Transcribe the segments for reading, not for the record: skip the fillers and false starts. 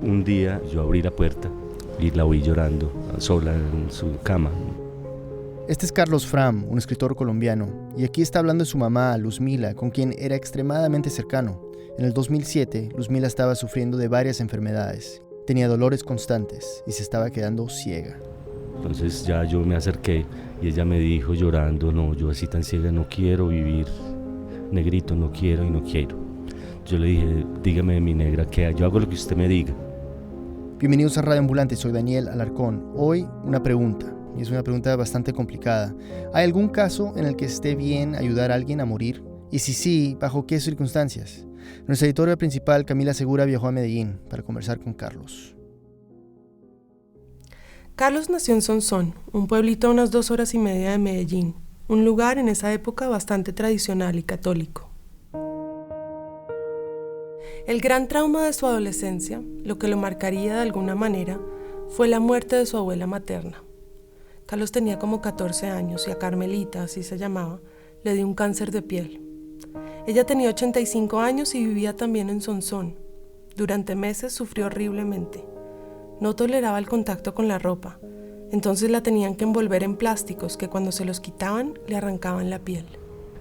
Un día yo abrí la puerta y la oí llorando, sola en su cama. Este es Carlos Fram, un escritor colombiano, y aquí está hablando de su mamá, Luzmila, con quien era extremadamente cercano. En el 2007, Luzmila estaba sufriendo de varias enfermedades, tenía dolores constantes y se estaba quedando ciega. Entonces ya yo me acerqué y ella me dijo llorando, no, yo así tan ciega no quiero vivir, negrito, no quiero y no quiero. Yo le dije, dígame mi negra, que yo hago lo que usted me diga. Bienvenidos a Radio Ambulante, soy Daniel Alarcón. Hoy una pregunta, y es una pregunta bastante complicada. ¿Hay algún caso en el que esté bien ayudar a alguien a morir? Y si sí, ¿bajo qué circunstancias? Nuestra editora principal, Camila Segura, viajó a Medellín para conversar con Carlos. Carlos nació en Sonsón, un pueblito a unas 2 horas y media de Medellín, un lugar en esa época bastante tradicional y católico. El gran trauma de su adolescencia, lo que lo marcaría de alguna manera, fue la muerte de su abuela materna. Carlos tenía como 14 años y a Carmelita, así se llamaba, le dio un cáncer de piel. Ella tenía 85 años y vivía también en Sonsón. Durante meses sufrió horriblemente. No toleraba el contacto con la ropa, entonces la tenían que envolver en plásticos que cuando se los quitaban le arrancaban la piel.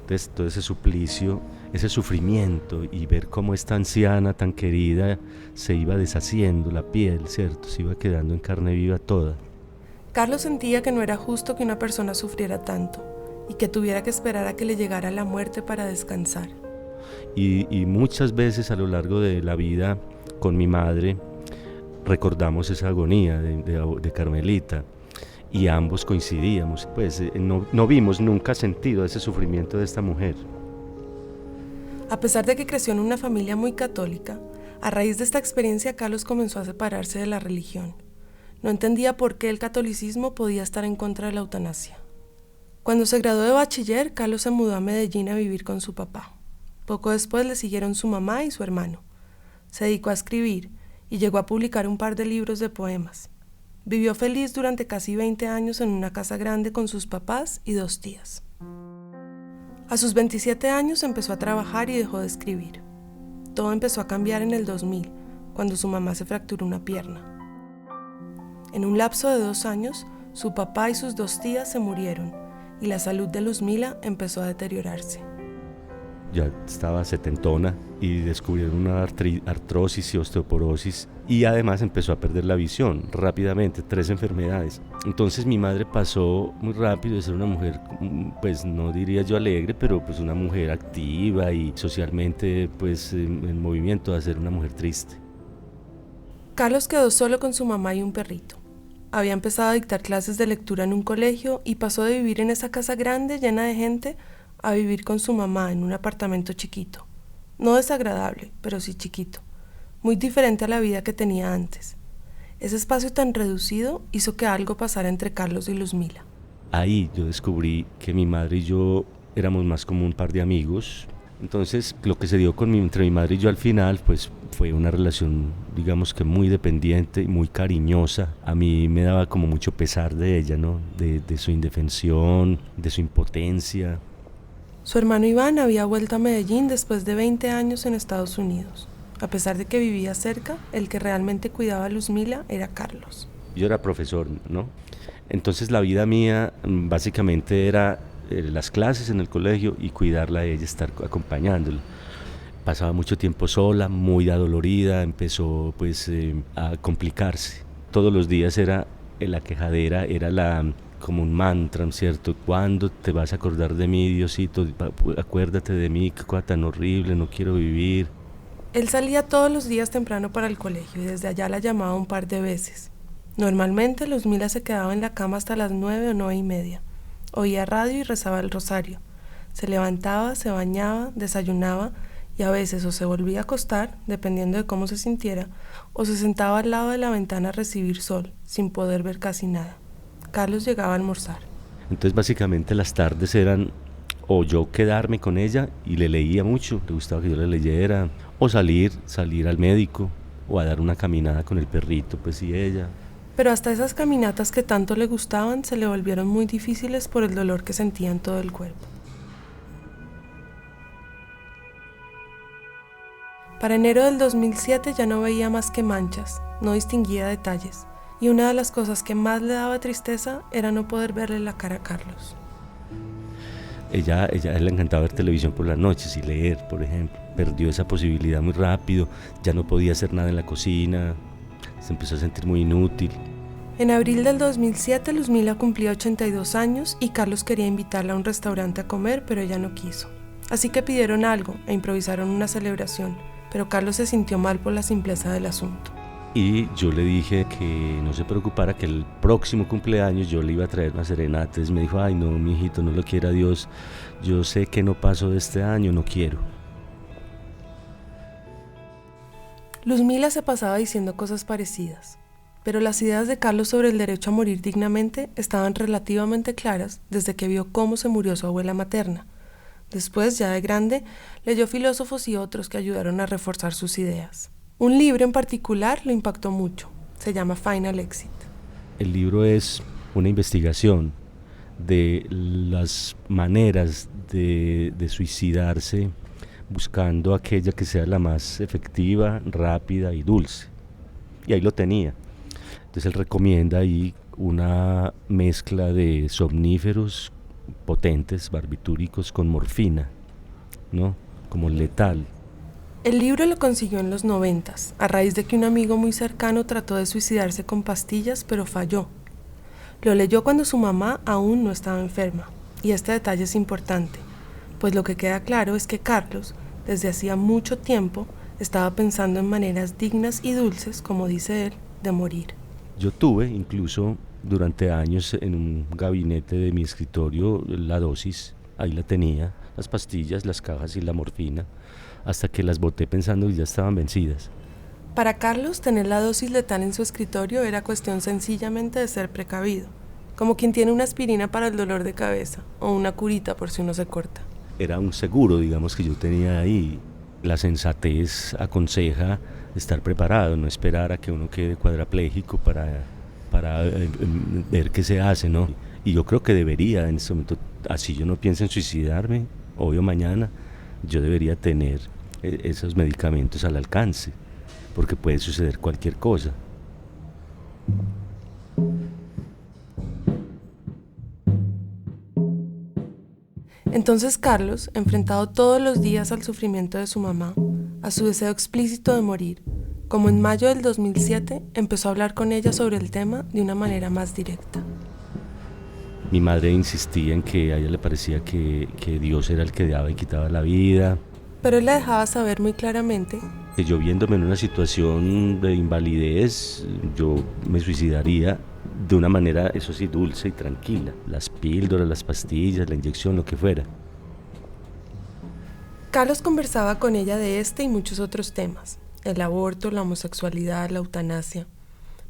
Entonces todo ese suplicio, ese sufrimiento y ver cómo esta anciana tan querida se iba deshaciendo la piel, ¿cierto? Se iba quedando en carne viva toda. Carlos sentía que no era justo que una persona sufriera tanto y que tuviera que esperar a que le llegara la muerte para descansar. Y muchas veces a lo largo de la vida con mi madre recordamos esa agonía de Carmelita y ambos coincidíamos, pues no vimos nunca sentido ese sufrimiento de esta mujer. A pesar de que creció en una familia muy católica, a raíz de esta experiencia Carlos comenzó a separarse de la religión. No entendía por qué el catolicismo podía estar en contra de la eutanasia. Cuando se graduó de bachiller, Carlos se mudó a Medellín a vivir con su papá. Poco después le siguieron su mamá y su hermano. Se dedicó a escribir y llegó a publicar un par de libros de poemas. Vivió feliz durante casi 20 años en una casa grande con sus papás y 2 tías. A sus 27 años empezó a trabajar y dejó de escribir. Todo empezó a cambiar en el 2000, cuando su mamá se fracturó una pierna. En un lapso de 2 años, su papá y sus 2 tías se murieron y la salud de Luzmila empezó a deteriorarse. Ya estaba setentona y descubrieron una artrosis y osteoporosis y además empezó a perder la visión rápidamente, 3 enfermedades. Entonces mi madre pasó muy rápido de ser una mujer, pues no diría yo alegre, pero pues una mujer activa y socialmente pues en movimiento, a ser una mujer triste. Carlos quedó solo con su mamá y un perrito. Había empezado a dictar clases de lectura en un colegio y pasó de vivir en esa casa grande llena de gente a vivir con su mamá en un apartamento chiquito. No desagradable, pero sí chiquito. Muy diferente a la vida que tenía antes. Ese espacio tan reducido hizo que algo pasara entre Carlos y Luzmila. Ahí yo descubrí que mi madre y yo éramos más como un par de amigos. Entonces lo que se dio entre mi madre y yo al final pues fue una relación digamos que muy dependiente y muy cariñosa. A mí me daba como mucho pesar de ella, ¿no? De su indefensión, de su impotencia. Su hermano Iván había vuelto a Medellín después de 20 años en Estados Unidos. A pesar de que vivía cerca, el que realmente cuidaba a Luzmila era Carlos. Yo era profesor, ¿no? Entonces la vida mía básicamente era las clases en el colegio y cuidarla a ella, estar acompañándola. Pasaba mucho tiempo sola, muy adolorida, empezó pues a complicarse. Todos los días era la quejadera, era como un mantra, ¿cierto? ¿Cuándo te vas a acordar de mí, Diosito? Acuérdate de mí, qué cosa tan horrible, no quiero vivir. Él salía todos los días temprano para el colegio y desde allá la llamaba un par de veces. Normalmente Luzmila se quedaba en la cama hasta las 9 o 9:30. Oía radio y rezaba el rosario. Se levantaba, se bañaba, desayunaba y a veces o se volvía a acostar, dependiendo de cómo se sintiera, o se sentaba al lado de la ventana a recibir sol, sin poder ver casi nada. Carlos llegaba a almorzar. Entonces básicamente las tardes eran o yo quedarme con ella y le leía mucho, le gustaba que yo le leyera, o salir al médico, o a dar una caminada con el perrito, pues y ella. Pero hasta esas caminatas que tanto le gustaban se le volvieron muy difíciles por el dolor que sentía en todo el cuerpo. Para enero del 2007 ya no veía más que manchas, no distinguía detalles, y una de las cosas que más le daba tristeza era no poder verle la cara a Carlos. Ella le encantaba ver televisión por las noches y leer, por ejemplo. Perdió esa posibilidad muy rápido, ya no podía hacer nada en la cocina, se empezó a sentir muy inútil. En abril del 2007, Luzmila cumplía 82 años y Carlos quería invitarla a un restaurante a comer, pero ella no quiso. Así que pidieron algo e improvisaron una celebración, pero Carlos se sintió mal por la simpleza del asunto. Y yo le dije que no se preocupara, que el próximo cumpleaños yo le iba a traer una serenata. Entonces me dijo, ay no, mijito, no lo quiera Dios, yo sé que no paso de este año, no quiero. Luzmila se pasaba diciendo cosas parecidas, pero las ideas de Carlos sobre el derecho a morir dignamente estaban relativamente claras desde que vio cómo se murió su abuela materna. Después, ya de grande, leyó filósofos y otros que ayudaron a reforzar sus ideas. Un libro en particular lo impactó mucho, se llama Final Exit. El libro es una investigación de las maneras de suicidarse, buscando aquella que sea la más efectiva, rápida y dulce. Y ahí lo tenía. Entonces él recomienda ahí una mezcla de somníferos potentes, barbitúricos, con morfina, ¿no? Como letal. El libro lo consiguió en los 90s, a raíz de que un amigo muy cercano trató de suicidarse con pastillas, pero falló. Lo leyó cuando su mamá aún no estaba enferma, y este detalle es importante, pues lo que queda claro es que Carlos, desde hacía mucho tiempo, estaba pensando en maneras dignas y dulces, como dice él, de morir. Yo tuve incluso durante años en un gabinete de mi escritorio la dosis, ahí la tenía, las pastillas, las cajas y la morfina, hasta que las boté pensando que ya estaban vencidas. Para Carlos, tener la dosis letal en su escritorio era cuestión sencillamente de ser precavido, como quien tiene una aspirina para el dolor de cabeza o una curita por si uno se corta. Era un seguro, digamos, que yo tenía ahí. La sensatez aconseja estar preparado, no esperar a que uno quede cuadrapléjico para ver qué se hace, ¿no? Y yo creo que debería, en este momento, así yo no pienso en suicidarme, obvio mañana, yo debería tener esos medicamentos al alcance, porque puede suceder cualquier cosa. Entonces Carlos, enfrentado todos los días al sufrimiento de su mamá, a su deseo explícito de morir, como en mayo del 2007, empezó a hablar con ella sobre el tema de una manera más directa. Mi madre insistía en que a ella le parecía que Dios era el que daba y quitaba la vida. Pero él la dejaba saber muy claramente Que yo viéndome en una situación de invalidez, yo me suicidaría de una manera, eso sí, dulce y tranquila. Las píldoras, las pastillas, la inyección, lo que fuera. Carlos conversaba con ella de este y muchos otros temas: el aborto, la homosexualidad, la eutanasia.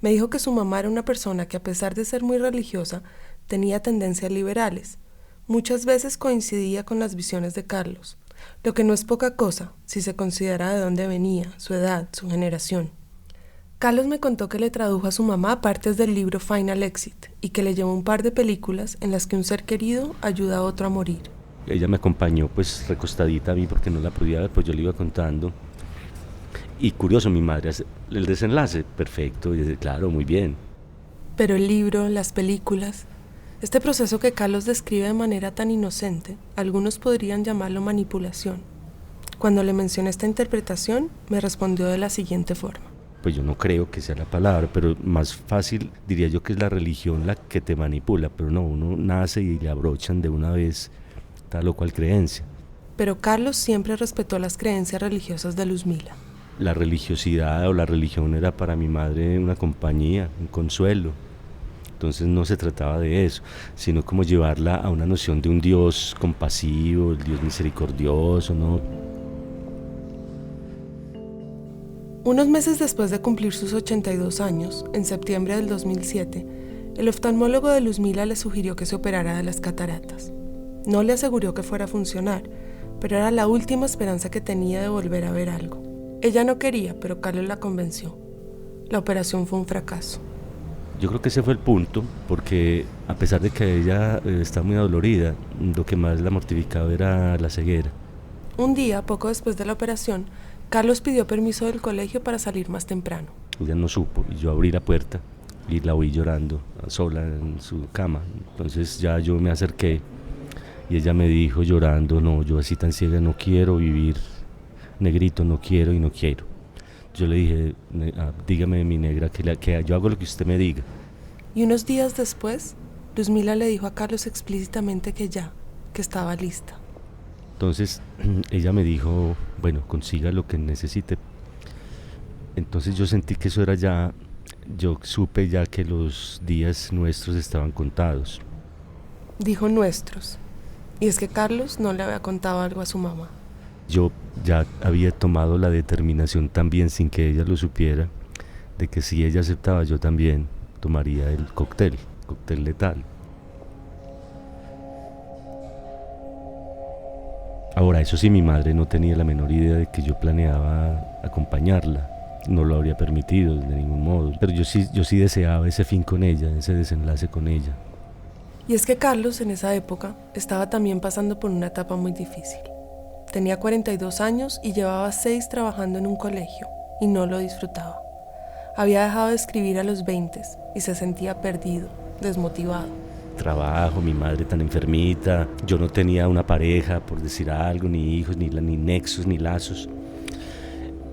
Me dijo que su mamá era una persona que, a pesar de ser muy religiosa, tenía tendencias liberales. Muchas veces coincidía con las visiones de Carlos, lo que no es poca cosa si se considera de dónde venía, su edad, su generación. Carlos me contó que le tradujo a su mamá partes del libro Final Exit y que le llevó un par de películas en las que un ser querido ayuda a otro a morir. Ella me acompañó pues recostadita a mí porque no la podía ver, pues yo le iba contando. Y curioso, mi madre hace el desenlace, perfecto, y dice, claro, muy bien. Pero el libro, las películas, este proceso que Carlos describe de manera tan inocente, algunos podrían llamarlo manipulación. Cuando le mencioné esta interpretación, me respondió de la siguiente forma. Pues yo no creo que sea la palabra, pero más fácil diría yo que es la religión la que te manipula, pero no, uno nace y le abrochan de una vez tal o cual creencia. Pero Carlos siempre respetó las creencias religiosas de Luzmila. La religiosidad o la religión era para mi madre una compañía, un consuelo. Entonces no se trataba de eso, sino como llevarla a una noción de un Dios compasivo, el Dios misericordioso, ¿no? Unos meses después de cumplir sus 82 años, en septiembre del 2007, el oftalmólogo de Luzmila le sugirió que se operara de las cataratas. No le aseguró que fuera a funcionar, pero era la última esperanza que tenía de volver a ver algo. Ella no quería, pero Carlos la convenció. La operación fue un fracaso. Yo creo que ese fue el punto, porque a pesar de que ella está muy adolorida, lo que más la mortificaba era la ceguera. Un día, poco después de la operación, Carlos pidió permiso del colegio para salir más temprano. Ella no supo y yo abrí la puerta y la oí llorando sola en su cama. Entonces ya yo me acerqué y ella me dijo llorando: no, yo así tan ciega no quiero vivir, negrito, no quiero y no quiero. Yo le dije: dígame, mi negra, que yo hago lo que usted me diga. Y unos días después, Luzmila le dijo a Carlos explícitamente que estaba lista. Entonces ella me dijo: bueno, consiga lo que necesite. Entonces yo sentí que eso era ya, yo supe ya que los días nuestros estaban contados. Dijo nuestros. Y es que Carlos no le había contado algo a su mamá. Yo ya había tomado la determinación también, sin que ella lo supiera, de que si ella aceptaba, yo también tomaría el cóctel letal. Ahora, eso sí, mi madre no tenía la menor idea de que yo planeaba acompañarla. No lo habría permitido de ningún modo. Pero yo sí deseaba ese fin con ella, ese desenlace con ella. Y es que Carlos en esa época estaba también pasando por una etapa muy difícil. Tenía 42 años y llevaba 6 trabajando en un colegio y no lo disfrutaba. Había dejado de escribir a los 20 y se sentía perdido, desmotivado. Trabajo, mi madre tan enfermita, yo no tenía una pareja, por decir algo, ni hijos, ni nexos, ni lazos.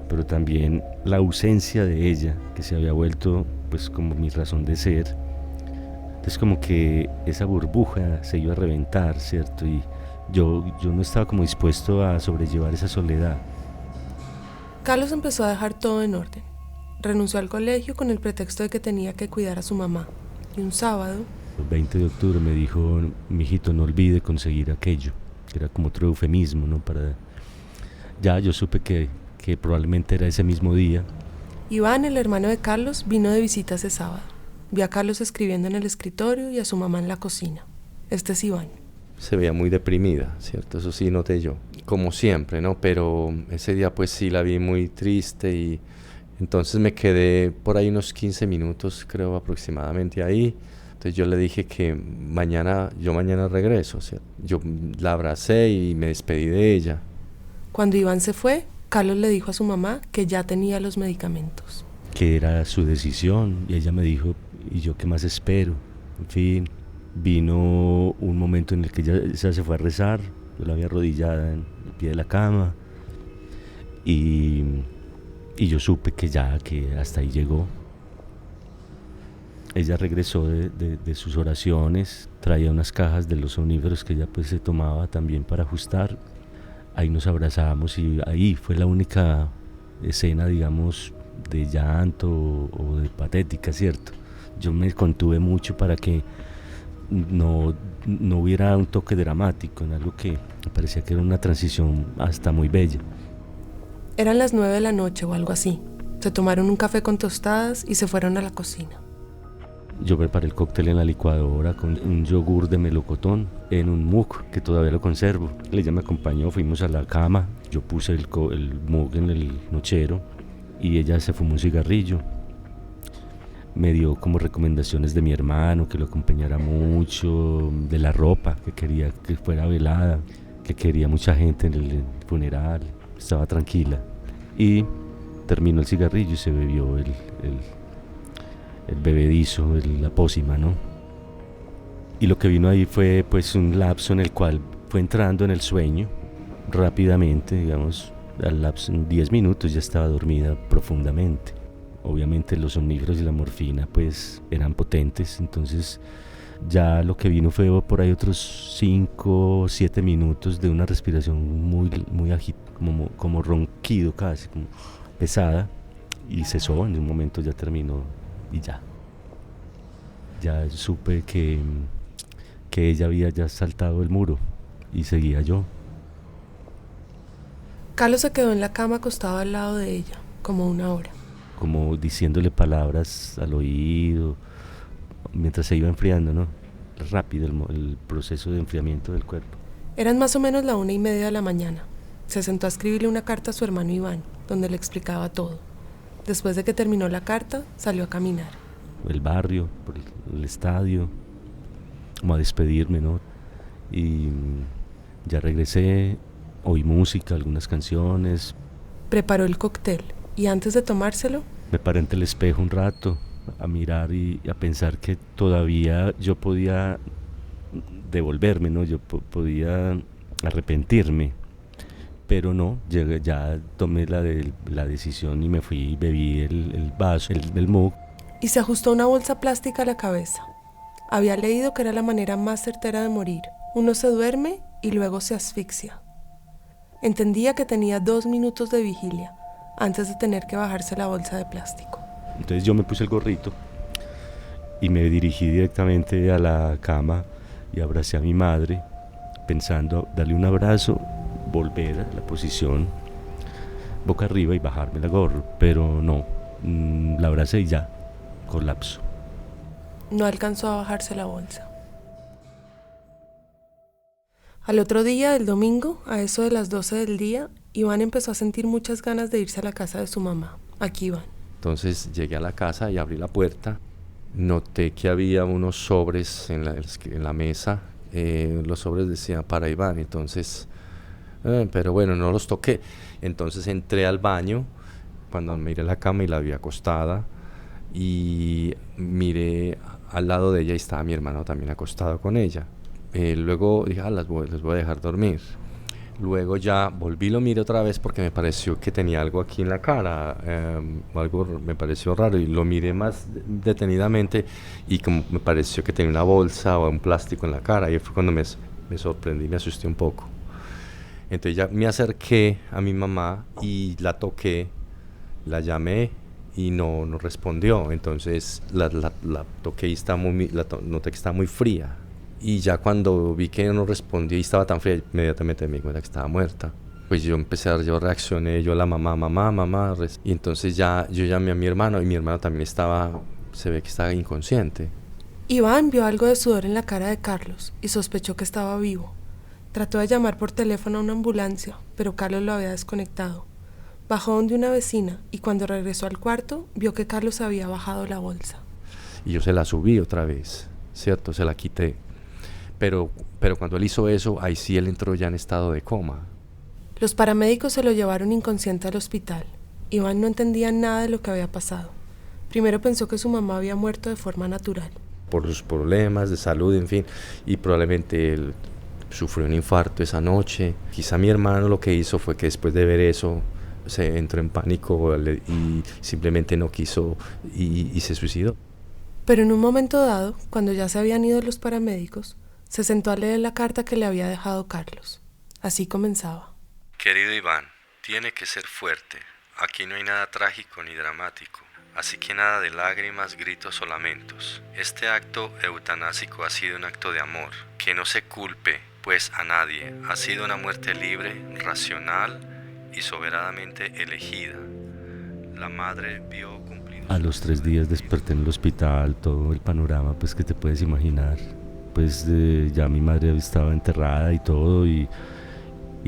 Pero también la ausencia de ella, que se había vuelto pues como mi razón de ser. Entonces como que esa burbuja se iba a reventar, ¿cierto? Y yo no estaba como dispuesto a sobrellevar esa soledad. Carlos empezó a dejar todo en orden. Renunció al colegio con el pretexto de que tenía que cuidar a su mamá. Y un sábado, El 20 de octubre me dijo: mijito, no olvide conseguir aquello. Era como otro eufemismo, ¿no? Ya yo supe que probablemente era ese mismo día. Iván, el hermano de Carlos, vino de visita ese sábado. Vio a Carlos escribiendo en el escritorio y a su mamá en la cocina. Este es Iván. Se veía muy deprimida, ¿cierto? Eso sí noté yo, como siempre, ¿no? Pero ese día pues sí la vi muy triste y entonces me quedé por ahí unos 15 minutos, creo, aproximadamente ahí. Entonces yo le dije que yo mañana regreso, ¿cierto? Yo la abracé y me despedí de ella. Cuando Iván se fue, Carlos le dijo a su mamá que ya tenía los medicamentos. Que era su decisión, y ella me dijo: ¿y yo qué más espero? En fin, vino un momento en el que ella se fue a rezar. Yo la vi arrodillada en el pie de la cama y yo supe que hasta ahí llegó. Ella regresó de sus oraciones, traía unas cajas de los omníferos que ella pues se tomaba también para ajustar. Ahí nos abrazamos y ahí fue la única escena, digamos, de llanto o de patética, ¿cierto? Yo me contuve mucho para que no hubiera un toque dramático en algo que me parecía que era una transición hasta muy bella. Eran las 9 de la noche o algo así. Se tomaron un café con tostadas y se fueron a la cocina. Yo preparé el cóctel en la licuadora con un yogur de melocotón en un mug que todavía lo conservo. Ella me acompañó, fuimos a la cama, yo puse el mug en el nochero y ella se fumó un cigarrillo. Me dio como recomendaciones de mi hermano, que lo acompañara mucho, de la ropa, que quería que fuera velada, que quería mucha gente en el funeral. Estaba tranquila y terminó el cigarrillo y se bebió el bebedizo, la pócima, ¿no? Y lo que vino ahí fue pues un lapso en el cual fue entrando en el sueño rápidamente, digamos, al lapso en 10 minutos ya estaba dormida profundamente. Obviamente los omníferos y la morfina pues eran potentes, entonces ya lo que vino fue por ahí otros 5 o 7 minutos de una respiración muy agitada, como ronquido casi, como pesada, y cesó. En un momento ya terminó y ya supe que ella había ya saltado el muro y seguía yo. Carlos se quedó en la cama acostado al lado de ella, como una hora. Como diciéndole palabras al oído, mientras se iba enfriando, ¿no? Rápido el proceso de enfriamiento del cuerpo. Eran más o menos la 1:30 de la mañana. Se sentó a escribirle una carta a su hermano Iván, donde le explicaba todo. Después de que terminó la carta, salió a caminar. El barrio, por el estadio, como a despedirme, ¿no? Y ya regresé, oí música, algunas canciones. Preparó el cóctel y antes de tomárselo, Me paré ante el espejo un rato a mirar y a pensar que todavía yo podía devolverme, ¿no? Yo podía arrepentirme, pero no, ya tomé la decisión y me fui y bebí el vaso, el mug. y se ajustó una bolsa plástica a la cabeza. Había leído que era la manera más certera de morir. Uno se duerme y luego se asfixia. Entendía que tenía 2 minutos de vigilia antes de tener que bajarse la bolsa de plástico. Entonces yo me puse el gorrito y me dirigí directamente a la cama y abracé a mi madre, pensando darle un abrazo, volver a la posición boca arriba y bajarme la gorro, pero no, la abracé y ya, colapso. No alcanzó a bajarse la bolsa. Al otro día, el domingo, a eso de las 12 del día, Iván empezó a sentir muchas ganas de irse a la casa de su mamá. Aquí Iván. Entonces llegué a la casa y abrí la puerta. Noté que había unos sobres en la mesa. Los sobres decían para Iván, entonces, pero bueno, no los toqué. Entonces entré al baño, cuando miré la cama y la vi acostada, y miré al lado de ella y estaba mi hermano también acostado con ella. Luego dije, les voy a dejar dormir. Luego ya volví, lo miré otra vez porque me pareció que tenía algo aquí en la cara, algo me pareció raro, y lo miré más detenidamente y como me pareció que tenía una bolsa o un plástico en la cara, y fue cuando me sorprendí, me asusté un poco. Entonces ya me acerqué a mi mamá y la toqué, la llamé y no respondió. Entonces la toqué y noté que estaba muy fría. Y ya cuando vi que no respondió y estaba tan fría, inmediatamente me di cuenta que estaba muerta. Pues yo reaccioné, yo a la mamá, y entonces yo llamé a mi hermano, y mi hermano también se ve que estaba inconsciente. Iván vio algo de sudor en la cara de Carlos y sospechó que estaba vivo. Trató de llamar por teléfono a una ambulancia, pero Carlos lo había desconectado. Bajó donde una vecina y cuando regresó al cuarto, vio que Carlos había bajado la bolsa. Y yo se la subí otra vez, ¿cierto? Se la quité. Pero cuando él hizo eso, ahí sí él entró ya en estado de coma. Los paramédicos se lo llevaron inconsciente al hospital. Iván no entendía nada de lo que había pasado. Primero pensó que su mamá había muerto de forma natural. Por sus problemas de salud, en fin, y probablemente él sufrió un infarto esa noche. Quizá mi hermano lo que hizo fue que después de ver eso se entró en pánico y simplemente no quiso y se suicidó. Pero en un momento dado, cuando ya se habían ido los paramédicos, se sentó a leer la carta que le había dejado Carlos. Así comenzaba. Querido Iván, tiene que ser fuerte. Aquí no hay nada trágico ni dramático. Así que nada de lágrimas, gritos o lamentos. Este acto eutanásico ha sido un acto de amor. Que no se culpe, pues, a nadie. Ha sido una muerte libre, racional y soberanamente elegida. La madre vio cumplido. A los 3 días desperté en el hospital, todo el panorama pues que te puedes imaginar. Pues ya mi madre estaba enterrada y todo, y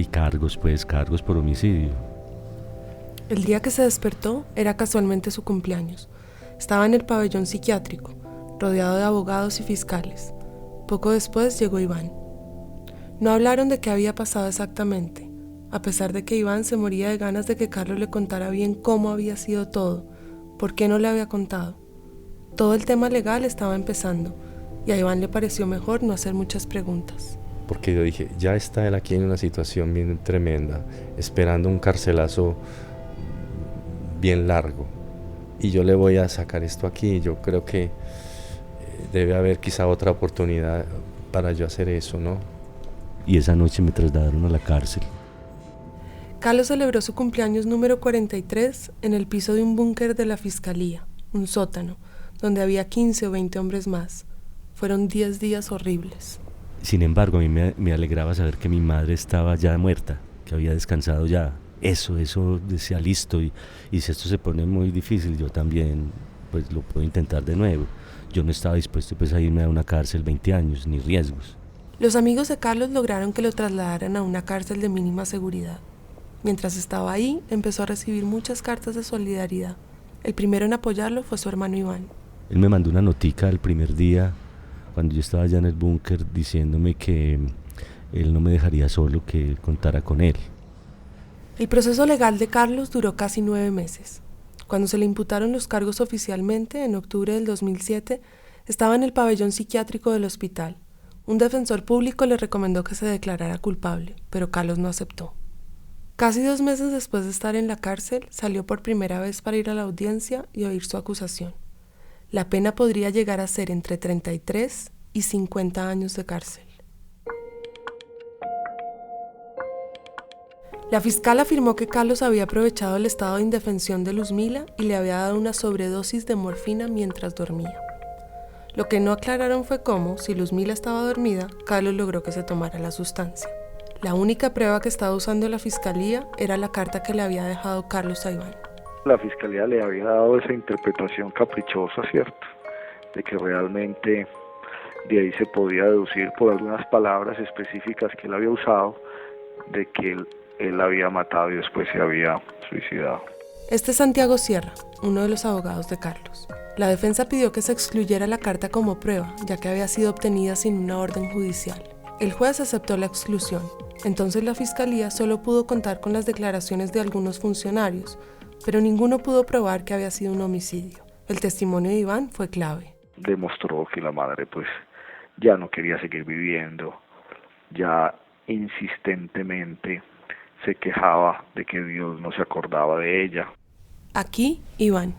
cargos por homicidio. El día que se despertó era casualmente su cumpleaños. Estaba en el pabellón psiquiátrico, rodeado de abogados y fiscales. Poco después llegó Iván. No hablaron de qué había pasado exactamente, a pesar de que Iván se moría de ganas de que Carlos le contara bien cómo había sido todo, por qué no le había contado. Todo el tema legal estaba empezando, y a Iván le pareció mejor no hacer muchas preguntas. Porque yo dije, ya está él aquí en una situación bien tremenda, esperando un carcelazo bien largo, y yo le voy a sacar esto aquí. Yo creo que debe haber quizá otra oportunidad para yo hacer eso, ¿no? Y esa noche me trasladaron a la cárcel. Carlos celebró su cumpleaños número 43 en el piso de un búnker de la fiscalía, un sótano, donde había 15 o 20 hombres más. Fueron 10 días horribles. Sin embargo, a mí me alegraba saber que mi madre estaba ya muerta, que había descansado ya. Eso decía listo, y si esto se pone muy difícil, yo también pues lo puedo intentar de nuevo. Yo no estaba dispuesto pues a irme a una cárcel 20 años, ni riesgos. Los amigos de Carlos lograron que lo trasladaran a una cárcel de mínima seguridad. Mientras estaba ahí, empezó a recibir muchas cartas de solidaridad. El primero en apoyarlo fue su hermano Iván. Él me mandó una notica el primer día, cuando yo estaba allá en el búnker, diciéndome que él no me dejaría solo, que contara con él. El proceso legal de Carlos duró casi 9 meses. Cuando se le imputaron los cargos oficialmente, en octubre del 2007, estaba en el pabellón psiquiátrico del hospital. Un defensor público le recomendó que se declarara culpable, pero Carlos no aceptó. Casi 2 meses después de estar en la cárcel, salió por primera vez para ir a la audiencia y oír su acusación. La pena podría llegar a ser entre 33 y 50 años de cárcel. La fiscal afirmó que Carlos había aprovechado el estado de indefensión de Luzmila y le había dado una sobredosis de morfina mientras dormía. Lo que no aclararon fue cómo, si Luzmila estaba dormida, Carlos logró que se tomara la sustancia. La única prueba que estaba usando la fiscalía era la carta que le había dejado Carlos a Iván. La fiscalía le había dado esa interpretación caprichosa, ¿cierto? De que realmente de ahí se podía deducir por algunas palabras específicas que él había usado, de que él había matado y después se había suicidado. Este es Santiago Sierra, uno de los abogados de Carlos. La defensa pidió que se excluyera la carta como prueba, ya que había sido obtenida sin una orden judicial. El juez aceptó la exclusión. Entonces la fiscalía solo pudo contar con las declaraciones de algunos funcionarios, pero ninguno pudo probar que había sido un homicidio. El testimonio de Iván fue clave. Demostró que la madre pues ya no quería seguir viviendo, ya insistentemente se quejaba de que Dios no se acordaba de ella. Aquí, Iván.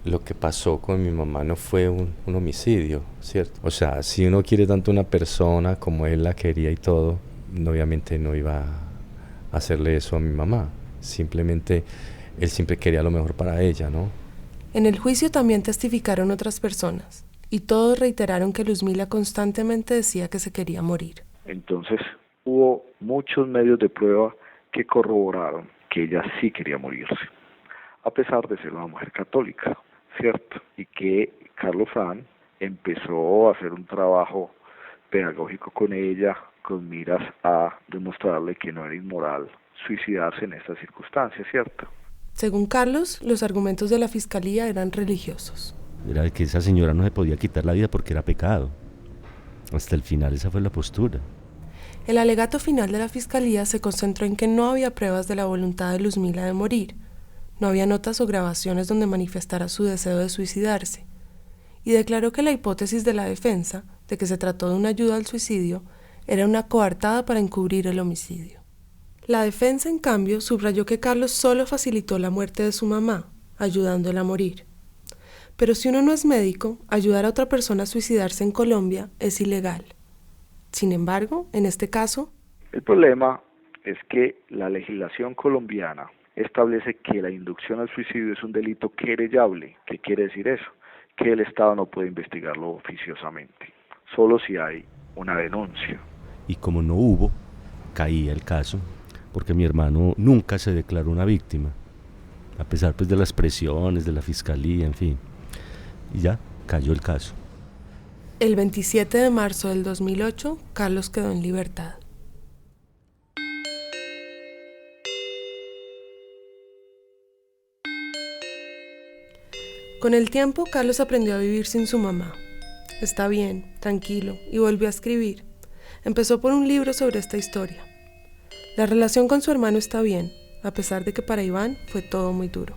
Lo que pasó con mi mamá no fue un homicidio, ¿cierto? O sea, si uno quiere tanto a una persona como él la quería y todo, obviamente no iba a hacerle eso a mi mamá. Simplemente, él siempre quería lo mejor para ella, ¿no? En el juicio también testificaron otras personas, y todos reiteraron que Luzmila constantemente decía que se quería morir. Entonces, hubo muchos medios de prueba que corroboraron que ella sí quería morirse, a pesar de ser una mujer católica, ¿cierto? Y que Carlos Fran empezó a hacer un trabajo pedagógico con ella, con miras a demostrarle que no era inmoral suicidarse en estas circunstancias, ¿cierto? Según Carlos, los argumentos de la fiscalía eran religiosos. Era que esa señora no se podía quitar la vida porque era pecado. Hasta el final esa fue la postura. El alegato final de la fiscalía se concentró en que no había pruebas de la voluntad de Luzmila de morir. No había notas o grabaciones donde manifestara su deseo de suicidarse. Y declaró que la hipótesis de la defensa, de que se trató de una ayuda al suicidio, era una coartada para encubrir el homicidio. La defensa, en cambio, subrayó que Carlos solo facilitó la muerte de su mamá, ayudándola a morir. Pero si uno no es médico, ayudar a otra persona a suicidarse en Colombia es ilegal. Sin embargo, en este caso... El problema es que la legislación colombiana establece que la inducción al suicidio es un delito querellable. ¿Qué quiere decir eso? Que el Estado no puede investigarlo oficiosamente, solo si hay una denuncia. Y como no hubo, caía el caso, porque mi hermano nunca se declaró una víctima, a pesar pues de las presiones de la fiscalía, en fin. Y ya, cayó el caso. El 27 de marzo del 2008, Carlos quedó en libertad. Con el tiempo, Carlos aprendió a vivir sin su mamá. Está bien, tranquilo, y volvió a escribir. Empezó por un libro sobre esta historia. La relación con su hermano está bien, a pesar de que para Iván fue todo muy duro.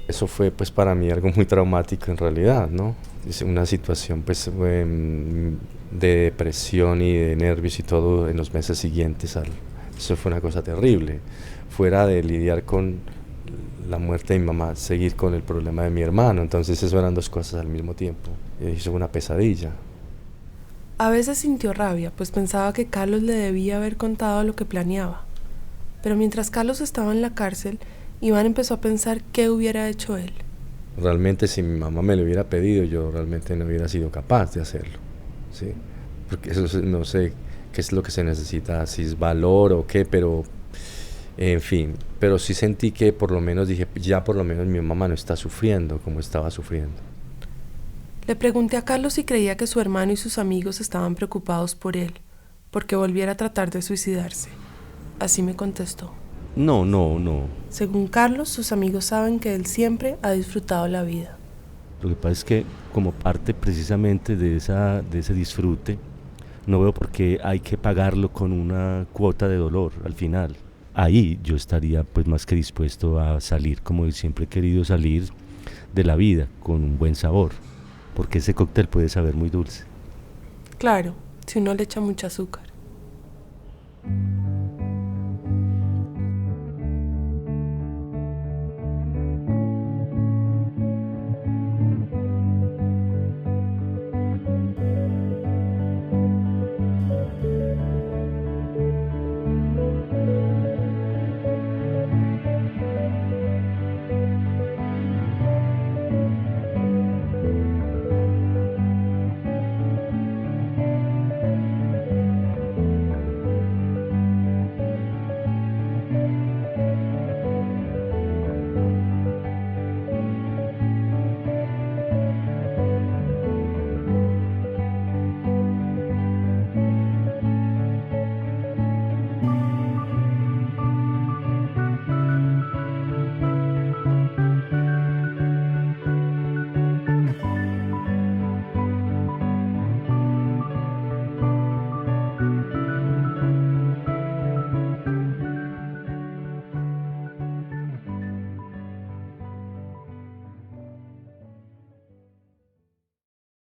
Eso fue pues para mí algo muy traumático en realidad, ¿no? Es una situación pues de depresión y de nervios y todo en los meses siguientes. Eso fue una cosa terrible. Fuera de lidiar con la muerte de mi mamá, seguir con el problema de mi hermano. Entonces eso eran dos cosas al mismo tiempo. Eso fue una pesadilla. A veces sintió rabia, pues pensaba que Carlos le debía haber contado lo que planeaba. Pero mientras Carlos estaba en la cárcel, Iván empezó a pensar qué hubiera hecho él. Realmente si mi mamá me lo hubiera pedido, yo realmente no hubiera sido capaz de hacerlo, ¿sí? Porque eso no sé qué es lo que se necesita, si es valor o qué, pero en fin. Pero sí sentí que por lo menos dije, ya por lo menos mi mamá no está sufriendo como estaba sufriendo. Le pregunté a Carlos si creía que su hermano y sus amigos estaban preocupados por él, porque volviera a tratar de suicidarse. Así me contestó. No. Según Carlos, sus amigos saben que él siempre ha disfrutado la vida. Lo que pasa es que como parte precisamente de ese disfrute, no veo por qué hay que pagarlo con una cuota de dolor al final. ahí yo estaría pues más que dispuesto a salir como siempre he querido salir de la vida, con un buen sabor, porque ese cóctel puede saber muy dulce. Claro, si uno le echa mucho azúcar.